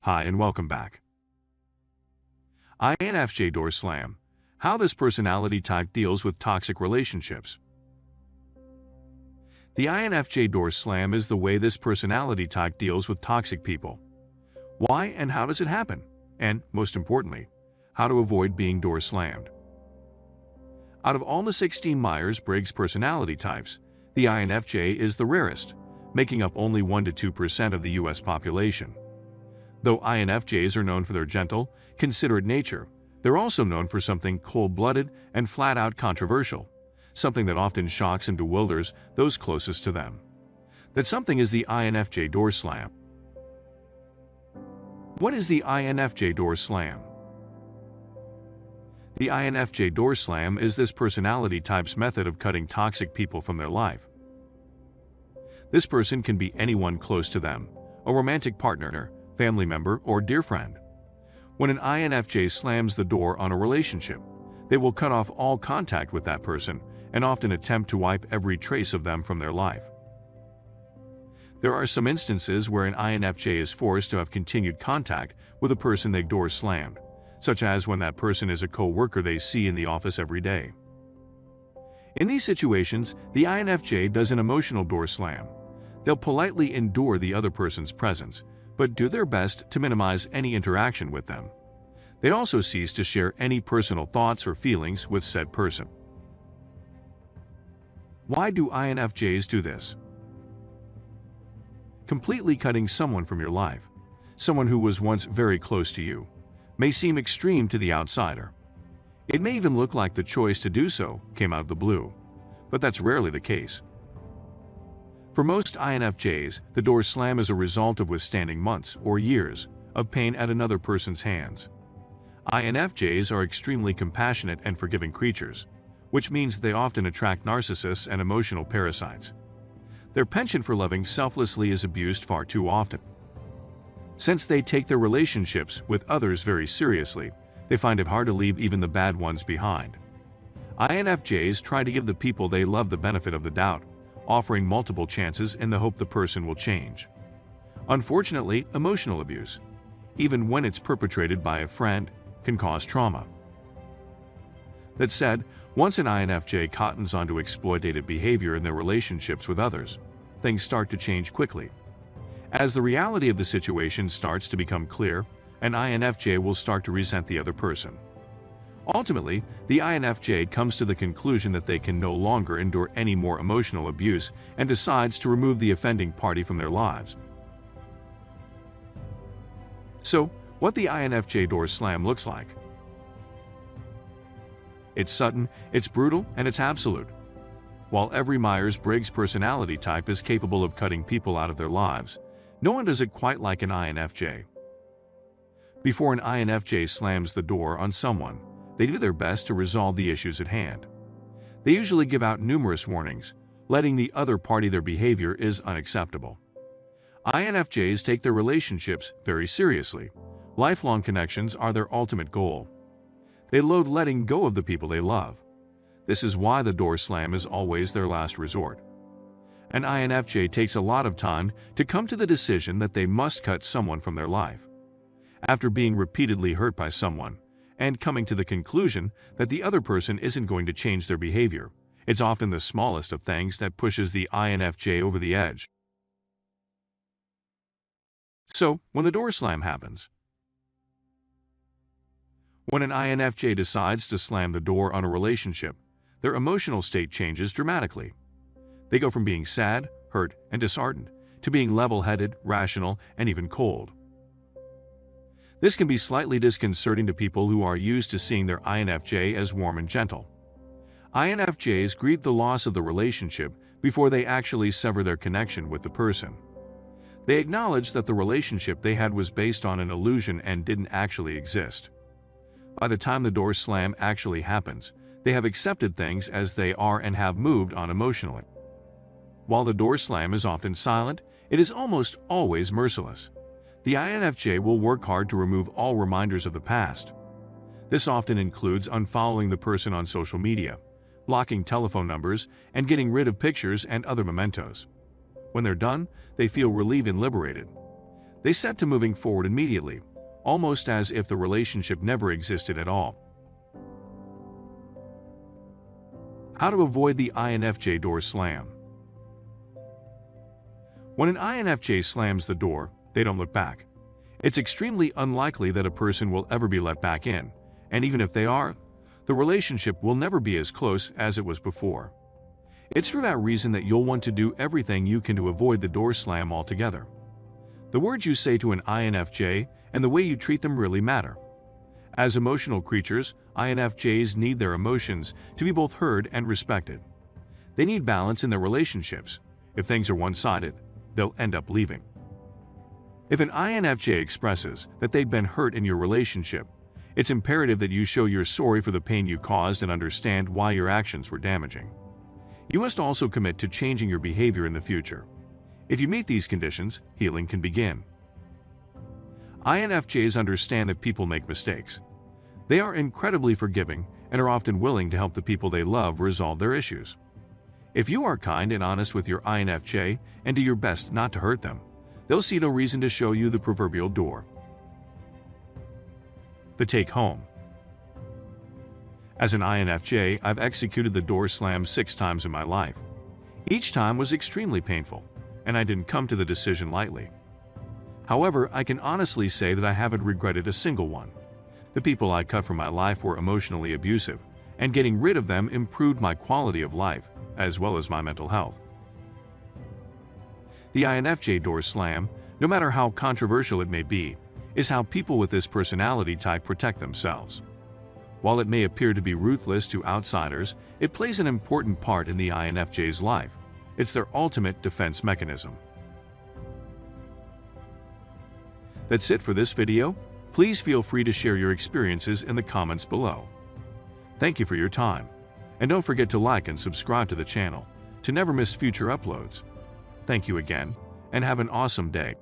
Hi and welcome back. INFJ door slam. How this personality type deals with toxic relationships. The INFJ door slam is the way this personality type deals with toxic people. Why and how does it happen? And, most importantly, how to avoid being door slammed. Out of all the 16 Myers-Briggs personality types, the INFJ is the rarest, making up only 1 to 2% of the US population. Though INFJs are known for their gentle, considerate nature, they're also known for something cold-blooded and flat-out controversial, something that often shocks and bewilders those closest to them. That something is the INFJ door slam. What is the INFJ door slam? The INFJ door slam is this personality type's method of cutting toxic people from their life. This person can be anyone close to them, a romantic partner, family member, or dear friend. When an INFJ slams the door on a relationship, they will cut off all contact with that person and often attempt to wipe every trace of them from their life. There are some instances where an INFJ is forced to have continued contact with a person they door slammed, such as when that person is a co-worker they see in the office every day. In these situations, the INFJ does an emotional door slam. They'll politely endure the other person's presence, but do their best to minimize any interaction with them. They also cease to share any personal thoughts or feelings with said person. Why do INFJs do this? Completely cutting someone from your life, someone who was once very close to you, may seem extreme to the outsider. It may even look like the choice to do so came out of the blue, but that's rarely the case. For most INFJs, the door slam is a result of withstanding months or years of pain at another person's hands. INFJs are extremely compassionate and forgiving creatures, which means they often attract narcissists and emotional parasites. Their penchant for loving selflessly is abused far too often. Since they take their relationships with others very seriously, they find it hard to leave even the bad ones behind. INFJs try to give the people they love the benefit of the doubt, offering multiple chances in the hope the person will change. Unfortunately, emotional abuse, even when it's perpetrated by a friend, can cause trauma. That said, once an INFJ cottons onto exploitative behavior in their relationships with others, things start to change quickly. As the reality of the situation starts to become clear, an INFJ will start to resent the other person. Ultimately, the INFJ comes to the conclusion that they can no longer endure any more emotional abuse and decides to remove the offending party from their lives. So, what the INFJ door slam looks like. It's sudden, it's brutal, and it's absolute. While every Myers-Briggs personality type is capable of cutting people out of their lives, no one does it quite like an INFJ. Before an INFJ slams the door on someone, they do their best to resolve the issues at hand. They usually give out numerous warnings, letting the other party their behavior is unacceptable. INFJs take their relationships very seriously. Lifelong connections are their ultimate goal. They loathe letting go of the people they love. This is why the door slam is always their last resort. An INFJ takes a lot of time to come to the decision that they must cut someone from their life. After being repeatedly hurt by someone, and coming to the conclusion that the other person isn't going to change their behavior, it's often the smallest of things that pushes the INFJ over the edge. So, when the door slam happens. When an INFJ decides to slam the door on a relationship, their emotional state changes dramatically. They go from being sad, hurt, and disheartened to being level-headed, rational, and even cold. This can be slightly disconcerting to people who are used to seeing their INFJ as warm and gentle. INFJs grieve the loss of the relationship before they actually sever their connection with the person. They acknowledge that the relationship they had was based on an illusion and didn't actually exist. By the time the door slam actually happens, they have accepted things as they are and have moved on emotionally. While the door slam is often silent, it is almost always merciless. The INFJ will work hard to remove all reminders of the past. This often includes unfollowing the person on social media, blocking telephone numbers, and getting rid of pictures and other mementos. When they're done, they feel relieved and liberated. They set to moving forward immediately, almost as if the relationship never existed at all. How to avoid the INFJ door slam. When an INFJ slams the door, they don't look back. It's extremely unlikely that a person will ever be let back in, and even if they are, the relationship will never be as close as it was before. It's for that reason that you'll want to do everything you can to avoid the door slam altogether. The words you say to an INFJ and the way you treat them really matter. As emotional creatures, INFJs need their emotions to be both heard and respected. They need balance in their relationships. If things are one-sided, they'll end up leaving. If an INFJ expresses that they've been hurt in your relationship, it's imperative that you show you're sorry for the pain you caused and understand why your actions were damaging. You must also commit to changing your behavior in the future. If you meet these conditions, healing can begin. INFJs understand that people make mistakes. They are incredibly forgiving and are often willing to help the people they love resolve their issues. If you are kind and honest with your INFJ and do your best not to hurt them, they'll see no reason to show you the proverbial door. The take home. As an INFJ, I've executed the door slam 6 times in my life. Each time was extremely painful, and I didn't come to the decision lightly. However, I can honestly say that I haven't regretted a single one. The people I cut from my life were emotionally abusive, and getting rid of them improved my quality of life, as well as my mental health. The INFJ door slam, no matter how controversial it may be, is how people with this personality type protect themselves. While it may appear to be ruthless to outsiders, it plays an important part in the INFJ's life. It's their ultimate defense mechanism. That's it for this video. Please feel free to share your experiences in the comments below. Thank you for your time, and don't forget to like and subscribe to the channel to never miss future uploads. Thank you again, and have an awesome day.